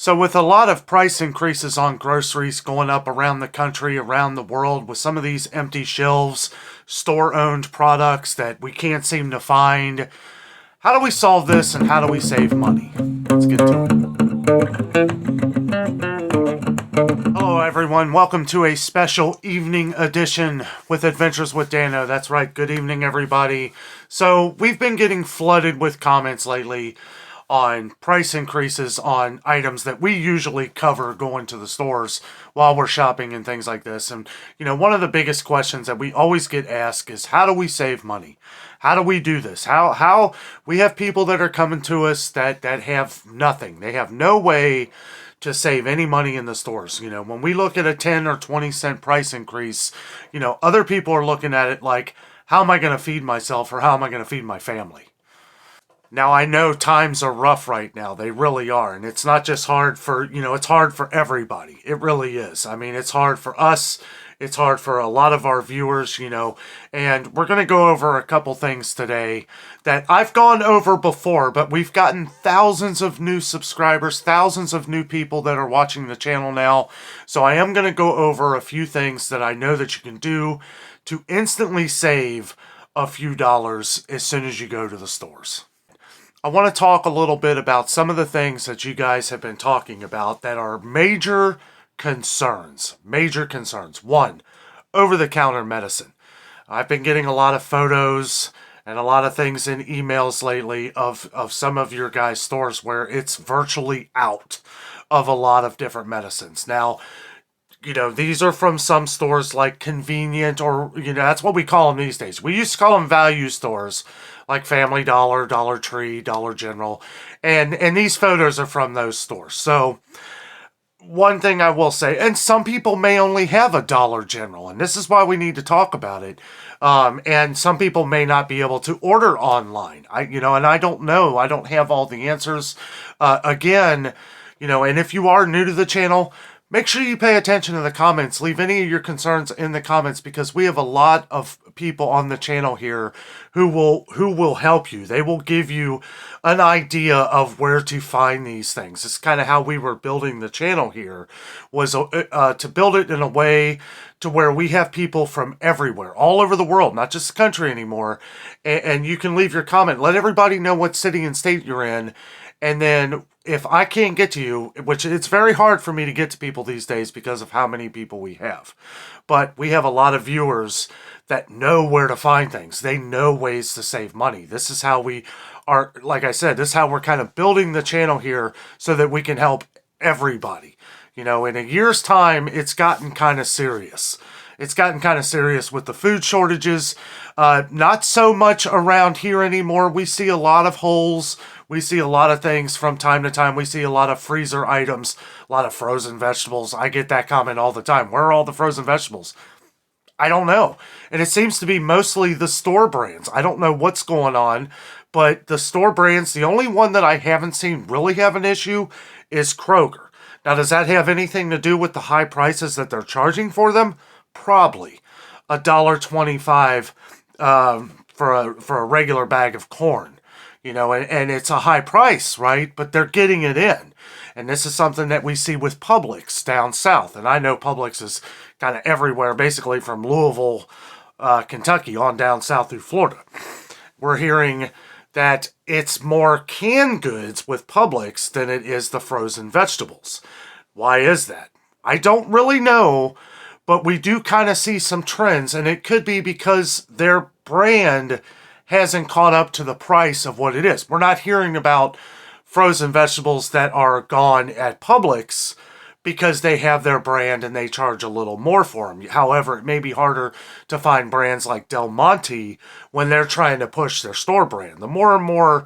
So with a lot of price increases on groceries going up around the country, around the world, with some of these empty shelves, store-owned products that we can't seem to find, how do we solve this and how do we save money? Let's get to it. Hello everyone, welcome to a special evening edition with Adventures with Danno. That's right, good evening everybody. So we've been getting flooded with comments lately on price increases on items that we usually cover going to the stores while we're shopping and things like this. And, one of the biggest questions that we always get asked is, how do we save money? How do we do this? How we have people that are coming to us that have nothing. They have no way to save any money in the stores. When we look at a 10 or 20 cent price increase, other people are looking at it like, how am I going to feed myself or how am I going to feed my family? Now, I know times are rough right now. They really are. And it's not just hard for, it's hard for everybody. It really is. I mean, it's hard for us. It's hard for a lot of our viewers, and we're going to go over a couple things today that I've gone over before, but we've gotten thousands of new subscribers, thousands of new people that are watching the channel now. So I am going to go over a few things that I know that you can do to instantly save a few dollars as soon as you go to the stores. I want to talk a little bit about some of the things that you guys have been talking about that are major concerns. Major concerns. One, over-the-counter medicine. I've been getting a lot of photos and a lot of things in emails lately of some of your guys' stores where it's virtually out of a lot of different medicines. Now, these are from some stores like Convenient, or, that's what we call them these days. We used to call them value stores like Family Dollar, Dollar Tree, Dollar General. And these photos are from those stores. So one thing I will say, and some people may only have a Dollar General, and this is why we need to talk about it. And some people may not be able to order online. And I don't know. I don't have all the answers. And if you are new to the channel, make sure you pay attention to the comments. Leave any of your concerns in the comments, because we have a lot of people on the channel here who will help you. They will give you an idea of where to find these things. It's kind of how we were building the channel here, was to build it in a way to where we have people from everywhere, all over the world, not just the country anymore. And you can leave your comment. Let everybody know what city and state you're in. And then if I can't get to you, which it's very hard for me to get to people these days because of how many people we have, but we have a lot of viewers that know where to find things. They know ways to save money. This is how we are, like I said, this is how we're kind of building the channel here so that we can help everybody. In a year's time, it's gotten kind of serious. It's gotten kind of serious with the food shortages. Not so much around here anymore. We see a lot of holes. We see a lot of things from time to time. We see a lot of freezer items, a lot of frozen vegetables. I get that comment all the time. Where are all the frozen vegetables? I don't know. And it seems to be mostly the store brands. I don't know what's going on, but the store brands, the only one that I haven't seen really have an issue is Kroger. Now, does that have anything to do with the high prices that they're charging for them? Probably. $1.25 for a regular bag of corn. And it's a high price, right? But they're getting it in. And this is something that we see with Publix down south. And I know Publix is kind of everywhere, basically from Louisville, Kentucky, on down south through Florida. We're hearing that it's more canned goods with Publix than it is the frozen vegetables. Why is that? I don't really know, but we do kind of see some trends, and it could be because their brand hasn't caught up to the price of what it is. We're not hearing about frozen vegetables that are gone at Publix because they have their brand and they charge a little more for them. However, it may be harder to find brands like Del Monte when they're trying to push their store brand. The more and more,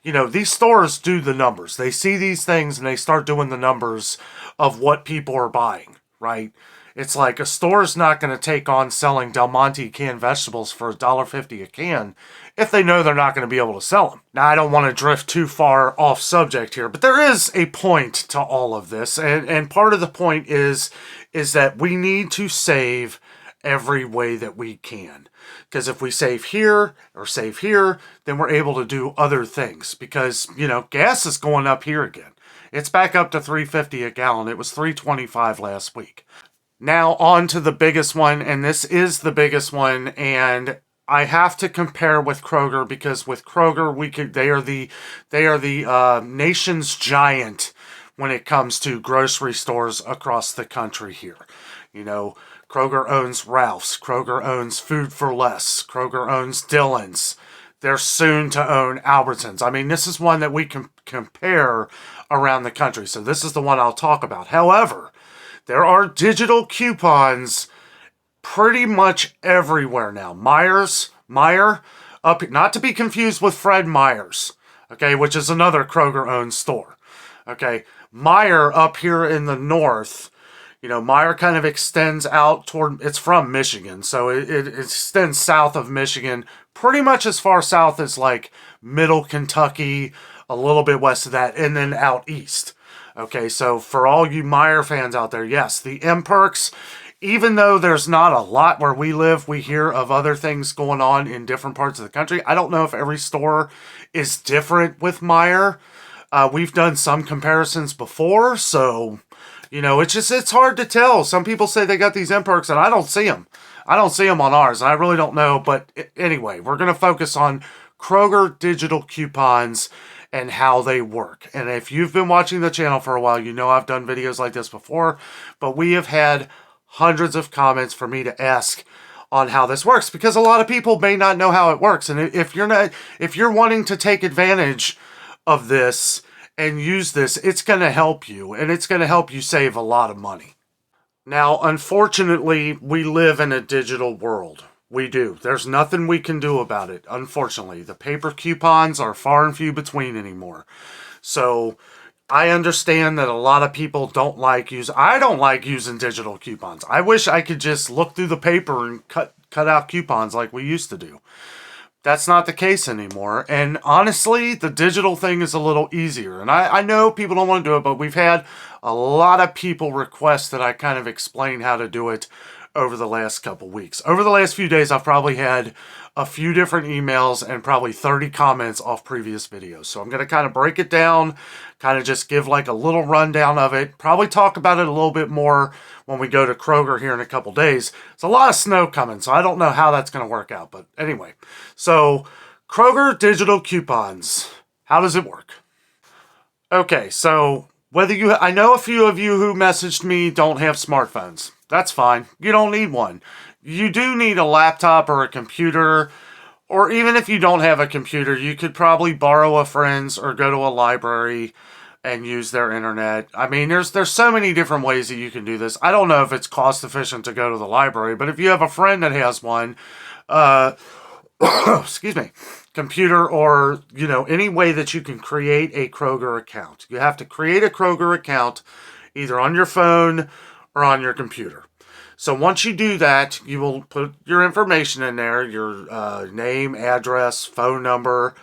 these stores do the numbers. They see these things and they start doing the numbers of what people are buying, right? It's like a store's not going to take on selling Del Monte canned vegetables for $1.50 a can if they know they're not going to be able to sell them. Now, I don't want to drift too far off subject here, but there is a point to all of this. And part of the point is that we need to save every way that we can. Because if we save here or save here, then we're able to do other things. Because, gas is going up here again. It's back up to $3.50 a gallon. It was $3.25 last week. Now on to the biggest one, and this is the biggest one, and I have to compare with Kroger because with Kroger they are the nation's giant when it comes to grocery stores across the country here. You know, Kroger owns Ralph's, Kroger owns Food for Less, Kroger owns Dillon's. They're soon to own Albertsons. I mean, this is one that we can compare around the country. So this is the one I'll talk about. However, there are digital coupons pretty much everywhere now. Meijer, up, not to be confused with Fred Meyer's, okay, which is another Kroger-owned store. Okay, Meijer up here in the north, you know, Meijer kind of extends out toward, it's from Michigan, so it extends south of Michigan, pretty much as far south as like middle Kentucky, a little bit west of that, and then out east. Okay, so for all you Meijer fans out there, yes, the M-Perks, even though there's not a lot where we live, we hear of other things going on in different parts of the country. I don't know if every store is different with Meijer. We've done some comparisons before, so, you know, it's hard to tell. Some people say they got these M-Perks, and I don't see them. I don't see them on ours, and I really don't know. But anyway, we're going to focus on Kroger digital coupons and how they work. And if you've been watching the channel for a while, you know I've done videos like this before, but we have had hundreds of comments for me to ask on how this works because a lot of people may not know how it works. And if you're wanting to take advantage of this and use this, it's going to help you, and it's going to help you save a lot of money. Now, unfortunately, we live in a digital world. We do. There's nothing we can do about it, unfortunately. The paper coupons are far and few between anymore. So I understand that a lot of people don't like I don't like using digital coupons. I wish I could just look through the paper and cut out coupons like we used to do. That's not the case anymore. And honestly, the digital thing is a little easier. And I know people don't want to do it, but we've had a lot of people request that I kind of explain how to do it over the last couple weeks. Over the last few days, I've probably had a few different emails and probably 30 comments off previous videos. So I'm going to kind of break it down, kind of just give like a little rundown of it, probably talk about it a little bit more when we go to Kroger here in a couple days. There's a lot of snow coming, so I don't know how that's going to work out. But anyway, so Kroger digital coupons. How does it work? Okay, so I know a few of you who messaged me don't have smartphones. That's fine. You don't need one. You do need a laptop or a computer, or even if you don't have a computer, you could probably borrow a friend's or go to a library and use their internet. I mean, there's so many different ways that you can do this. I don't know if it's cost efficient to go to the library, but if you have a friend that has one, excuse me, computer or, you know, any way that you can create a Kroger account. You have to create a Kroger account either on your phone or on your computer. So once you do that, you will put your information in there, your name, address, phone number,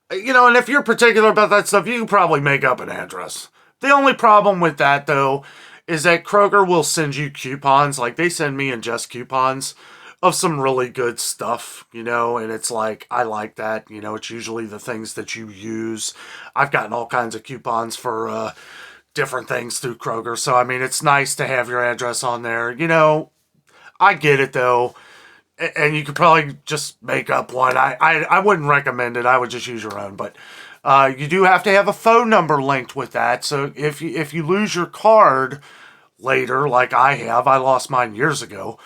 you know, and if you're particular about that stuff, you can probably make up an address. The only problem with that, though, is that Kroger will send you coupons, like they send me and Jess coupons of some really good stuff, you know, and it's like, I like that, you know, it's usually the things that you use. I've gotten all kinds of coupons for different things through Kroger, so I mean, it's nice to have your address on there, you know. I get it, though, and you could probably just make up one. I wouldn't recommend it. I would just use your own, but you do have to have a phone number linked with that, so if you lose your card later, like I have, I lost mine years ago,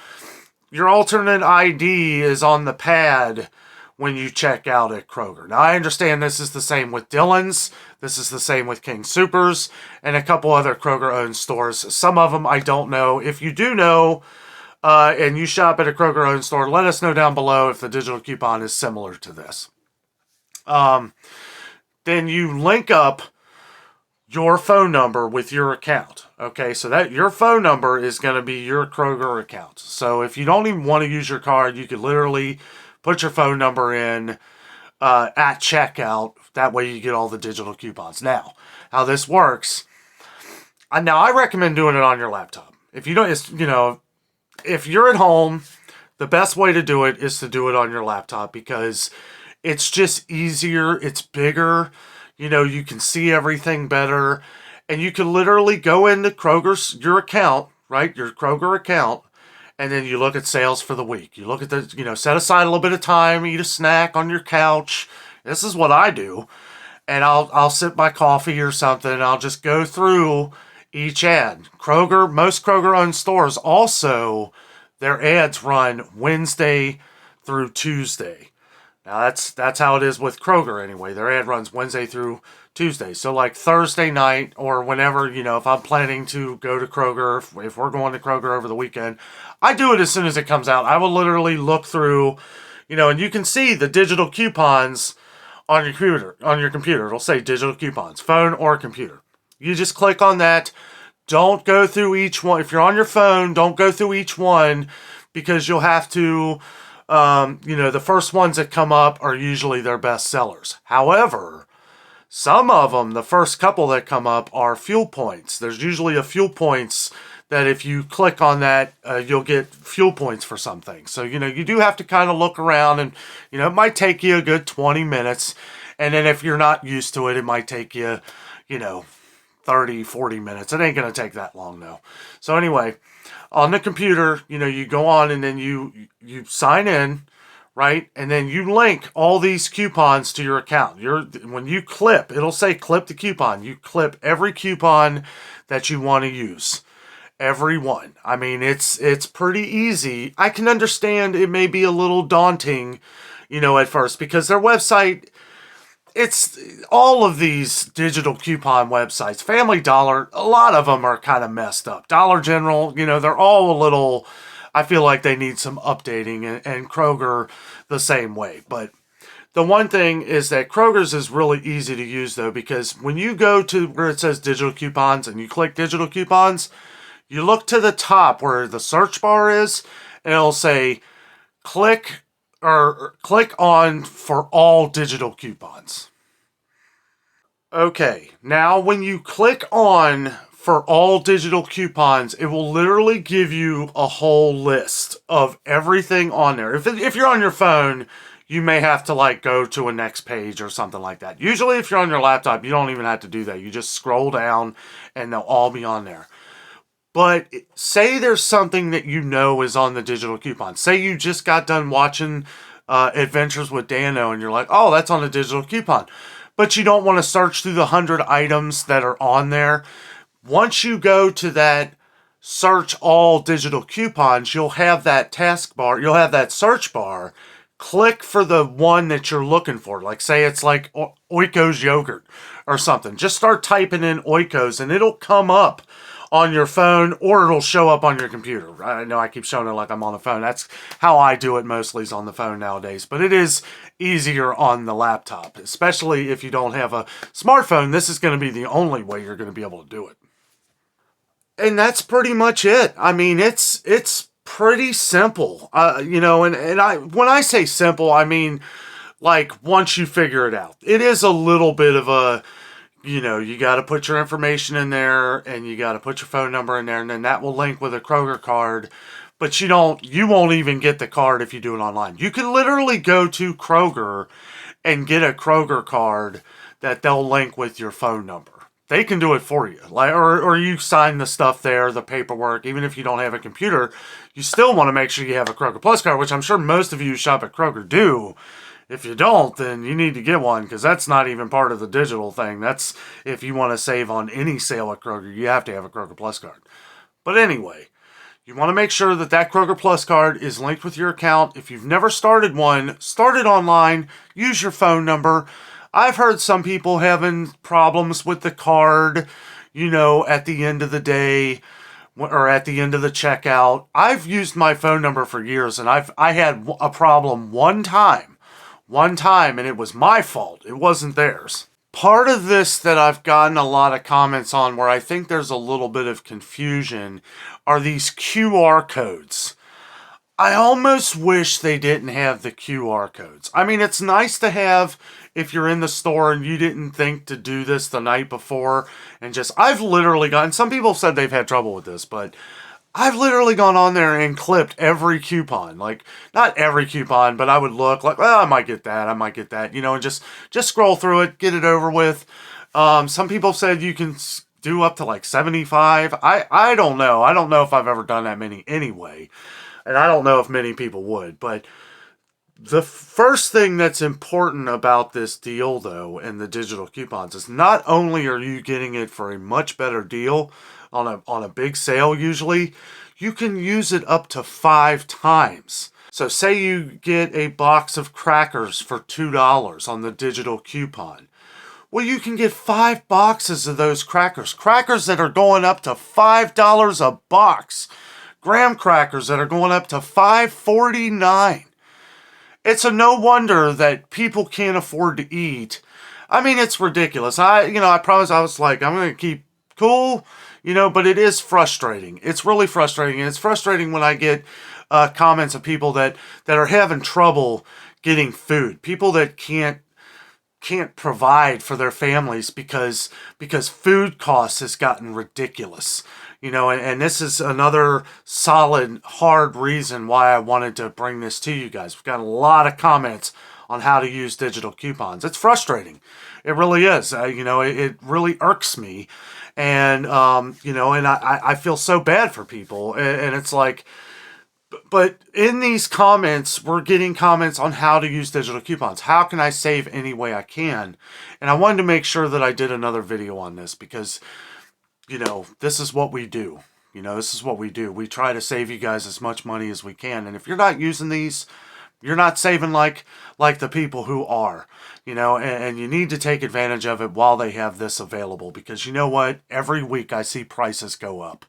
your alternate ID is on the pad when you check out at Kroger. Now, I understand this is the same with Dillon's, this is the same with King Soopers, and a couple other Kroger-owned stores. Some of them I don't know. If you do know, and you shop at a Kroger-owned store, let us know down below if the digital coupon is similar to this. Then you link up your phone number with your account. Okay, so that your phone number is going to be your Kroger account. So if you don't even want to use your card, you could literally put your phone number in at checkout. That way you get all the digital coupons. Now, how this works, now I recommend doing it on your laptop. If you don't, it's, you know, if you're at home, the best way to do it is to do it on your laptop because it's just easier, it's bigger, you know, you can see everything better, And you can literally go into your account, right? Your Kroger account, and then you look at sales for the week. You look at set aside a little bit of time, eat a snack on your couch. This is what I do. And I'll sip my coffee or something, and I'll just go through each ad. Most Kroger owned stores also, their ads run Wednesday through Tuesday. Now that's how it is with Kroger anyway. Their ad runs Wednesday through Tuesday. So like Thursday night or whenever, if I'm planning to go to Kroger, if we're going to Kroger over the weekend, I do it as soon as it comes out. I will literally look through, and you can see the digital coupons on your computer. It'll say digital coupons, phone or computer. You just click on that. Don't go through each one. If you're on your phone, don't go through each one because you'll have to, the first ones that come up are usually their best sellers. However, some of them, the first couple that come up are fuel points. There's usually a fuel points that if you click on that, you'll get fuel points for something. So, you do have to kind of look around and, it might take you a good 20 minutes. And then if you're not used to it, it might take you, 30, 40 minutes. It ain't going to take that long though. So anyway, on the computer, you go on and then you sign in, right? And then you link all these coupons to your account. When you clip, it'll say clip the coupon. You clip every coupon that you want to use. Every one. I mean, it's pretty easy. I can understand it may be a little daunting, at first because their website, it's all of these digital coupon websites. Family Dollar, a lot of them are kind of messed up. Dollar General, they're all a little, I feel like they need some updating, and Kroger the same way. But the one thing is that Kroger's is really easy to use though, because when you go to where it says digital coupons and you click digital coupons, you look to the top where the search bar is, and it'll say click on for all digital coupons. Okay, now when you click on for all digital coupons, it will literally give you a whole list of everything on there. If you're on your phone, you may have to go to a next page or something like that. Usually if you're on your laptop, you don't even have to do that. You just scroll down and they'll all be on there. But say there's something that is on the digital coupon. Say you just got done watching Adventures with Danno and you're like, oh, that's on the digital coupon. But you don't want to search through the 100 items that are on there. Once you go to that search all digital coupons, you'll have that taskbar, you'll have that search bar. Click for the one that you're looking for. Like say it's like Oikos yogurt or something. Just start typing in Oikos and it'll come up on your phone or it'll show up on your computer. I know I keep showing it like I'm on the phone. That's how I do it mostly, is on the phone nowadays. But it is easier on the laptop, especially if you don't have a smartphone. This is going to be the only way you're going to be able to do it. And that's pretty much it. I mean, it's pretty simple. And when I say simple, I mean once you figure it out. It is a little bit of a, you got to put your information in there and you got to put your phone number in there, and then that will link with a Kroger card. But you won't even get the card if you do it online. You can literally go to Kroger and get a Kroger card that they'll link with your phone number. They can do it for you. Or you sign the stuff there, the paperwork. Even if you don't have a computer, you still want to make sure you have a Kroger Plus card, which I'm sure most of you who shop at Kroger do. If you don't, then you need to get one, because that's not even part of the digital thing. That's if you want to save on any sale at Kroger, you have to have a Kroger Plus card. But anyway, you want to make sure that Kroger Plus card is linked with your account. If you've never started one, start it online. Use your phone number. I've heard some people having problems with the card, at the end of the day or at the end of the checkout. I've used my phone number for years, and I had a problem one time, and it was my fault. It wasn't theirs. Part of this that I've gotten a lot of comments on where I think there's a little bit of confusion are these QR codes. I almost wish they didn't have the QR codes. I mean, it's nice to have if you're in the store and you didn't think to do this the night before and I've literally gotten, some people said they've had trouble with this, but I've literally gone on there and clipped every coupon. Not every coupon, but I would look well, I might get that, and just scroll through it, get it over with. Some people said you can do up to like 75. I don't know. I don't know if I've ever done that many anyway. And I don't know if many people would. But the first thing that's important about this deal, though, and the digital coupons is not only are you getting it for a much better deal on a big sale usually, you can use it up to 5 times. So say you get a box of crackers for $2 on the digital coupon. Well, you can get 5 boxes of those crackers. Crackers that are going up to $5 a box. Graham crackers that are going up to $5.49. It's a no wonder that people can't afford to eat. I mean, it's ridiculous. I promise I was like, I'm going to keep cool, but it is frustrating. It's really frustrating. And it's frustrating when I get comments of people that are having trouble getting food. People that can't provide for their families because food costs has gotten ridiculous. And this is another solid, hard reason why I wanted to bring this to you guys. We've got a lot of comments on how to use digital coupons. It's frustrating. It really is. It really irks me. And, and I feel so bad for people. And it's like, but in these comments, we're getting comments on how to use digital coupons. How can I save any way I can? And I wanted to make sure that I did another video on this because, this is what we do. This is what we do. We try to save you guys as much money as we can. And if you're not using these, you're not saving like the people who are, and you need to take advantage of it while they have this available. Because you know what? Every week I see prices go up.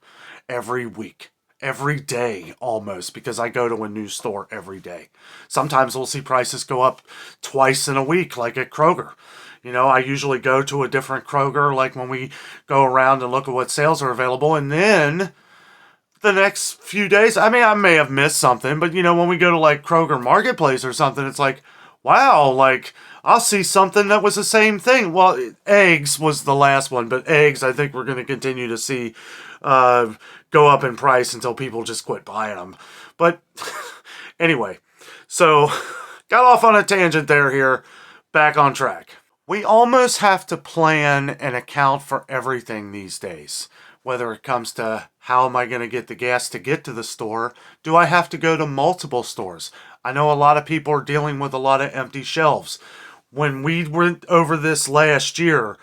Every week. Every day almost, because I go to a new store every day. Sometimes we'll see prices go up twice in a week, like at Kroger. I usually go to a different Kroger, like when we go around and look at what sales are available. And then the next few days, I may have missed something, but when we go to like Kroger Marketplace or something, it's like, wow, like I'll see something that was the same thing. Well, eggs was the last one, but eggs, I think we're going to continue to see go up in price until people just quit buying them. But anyway, so got off on a tangent here, back on track. We almost have to plan and account for everything these days. Whether it comes to how am I going to get the gas to get to the store? Do I have to go to multiple stores? I know a lot of people are dealing with a lot of empty shelves. When we went over this last year,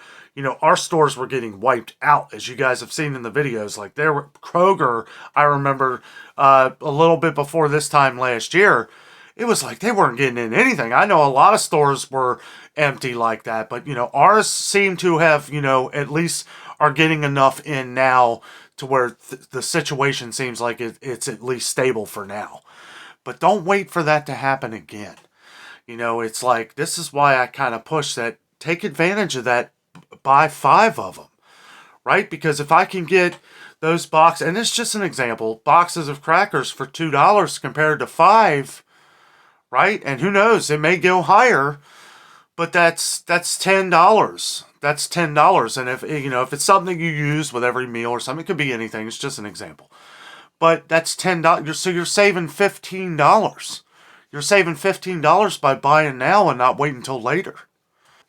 our stores were getting wiped out, as you guys have seen in the videos. Like Kroger, I remember a little bit before this time last year, it was like they weren't getting in anything. I know a lot of stores were empty like that, but ours seem to have, at least are getting enough in now to where the situation seems like it's at least stable for now. But don't wait for that to happen again. It's like, this is why I kind of push that, take advantage of that, buy 5 of them, right? Because if I can get those boxes, and it's just an example, boxes of crackers for $2 compared to 5, right? And who knows, it may go higher, but that's $10. That's $10. And if it's something you use with every meal or something, it could be anything. It's just an example. But that's $10. So you're saving $15. You're saving $15 by buying now and not waiting until later.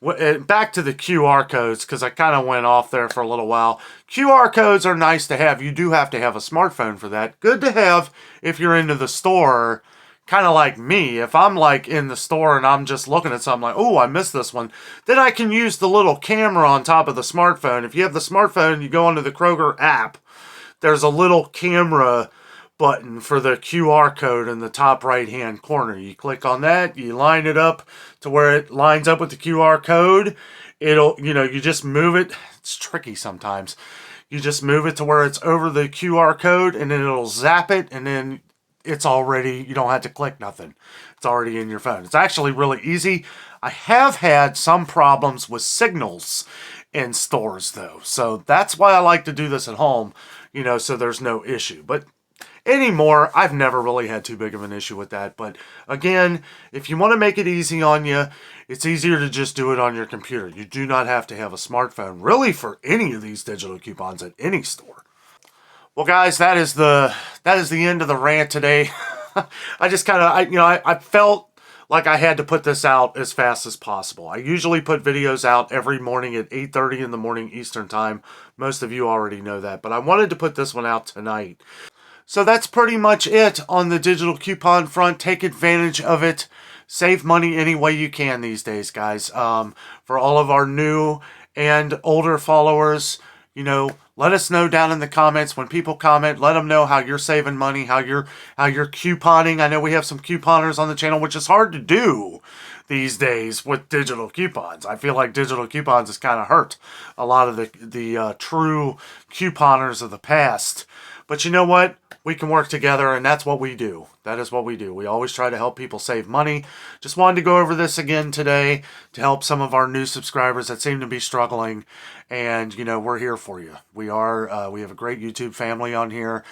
Back to the QR codes, because I kind of went off there for a little while. QR codes are nice to have. You do have to have a smartphone for that. Good to have if you're into the store. Kind of like me, if I'm like in the store and I'm just looking at something like, oh, I missed this one, then I can use the little camera on top of the smartphone. If you have the smartphone, you go onto the Kroger app, there's a little camera button for the QR code in the top right hand corner. You click on that, you line it up to where it lines up with the QR code. It'll, you just move it. It's tricky sometimes. You just move it to where it's over the QR code and then it'll zap it, and then it's already, you don't have to click nothing. It's already in your phone. It's actually really easy. I have had some problems with signals in stores though. So that's why I like to do this at home, so there's no issue. But anymore, I've never really had too big of an issue with that. But again, if you want to make it easy on you, it's easier to just do it on your computer. You do not have to have a smartphone really for any of these digital coupons at any store. Well, guys, that is the end of the rant today. I just kind of, I felt like I had to put this out as fast as possible. I usually put videos out every morning at 8:30 in the morning Eastern time. Most of you already know that, but I wanted to put this one out tonight. So that's pretty much it on the digital coupon front. Take advantage of it. Save money any way you can these days, guys. For all of our new and older followers, you know, let us know down in the comments. When people comment, let them know how you're saving money, how you're couponing. I know we have some couponers on the channel, which is hard to do these days with digital coupons. I feel like digital coupons has kind of hurt a lot of the true couponers of the past. But you know what? We can work together, and that's what we do. That is what we do. We always try to help people save money. Just wanted to go over this again today to help some of our new subscribers that seem to be struggling. And, you know, we're here for you. We have a great YouTube family on here.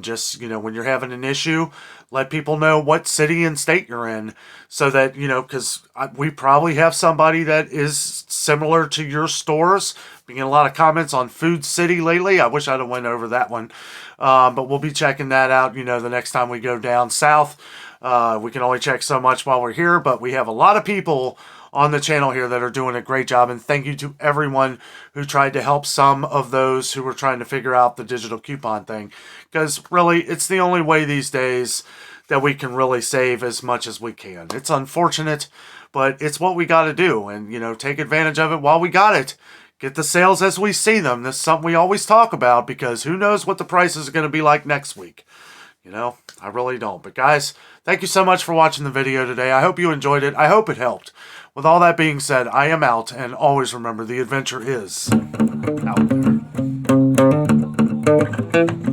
Just, you know, when you're having an issue, let people know what city and state you're in so that, you know, because we probably have somebody that is similar to your stores. Been getting a lot of comments on Food City lately. I wish I'd have went over that one. But we'll be checking that out, you know, the next time we go down south. We can only check so much while we're here, but we have a lot of people on the channel here that are doing a great job. And thank you to everyone who tried to help some of those who were trying to figure out the digital coupon thing. Because really, it's the only way these days that we can really save as much as we can. It's unfortunate, but it's what we got to do. And, you know, take advantage of it while we got it. Get the sales as we see them. This is something we always talk about because who knows what the prices are going to be like next week. You know, I really don't. But guys, thank you so much for watching the video today. I hope you enjoyed it. I hope it helped. With all that being said, I am out, and always remember the adventure is out there.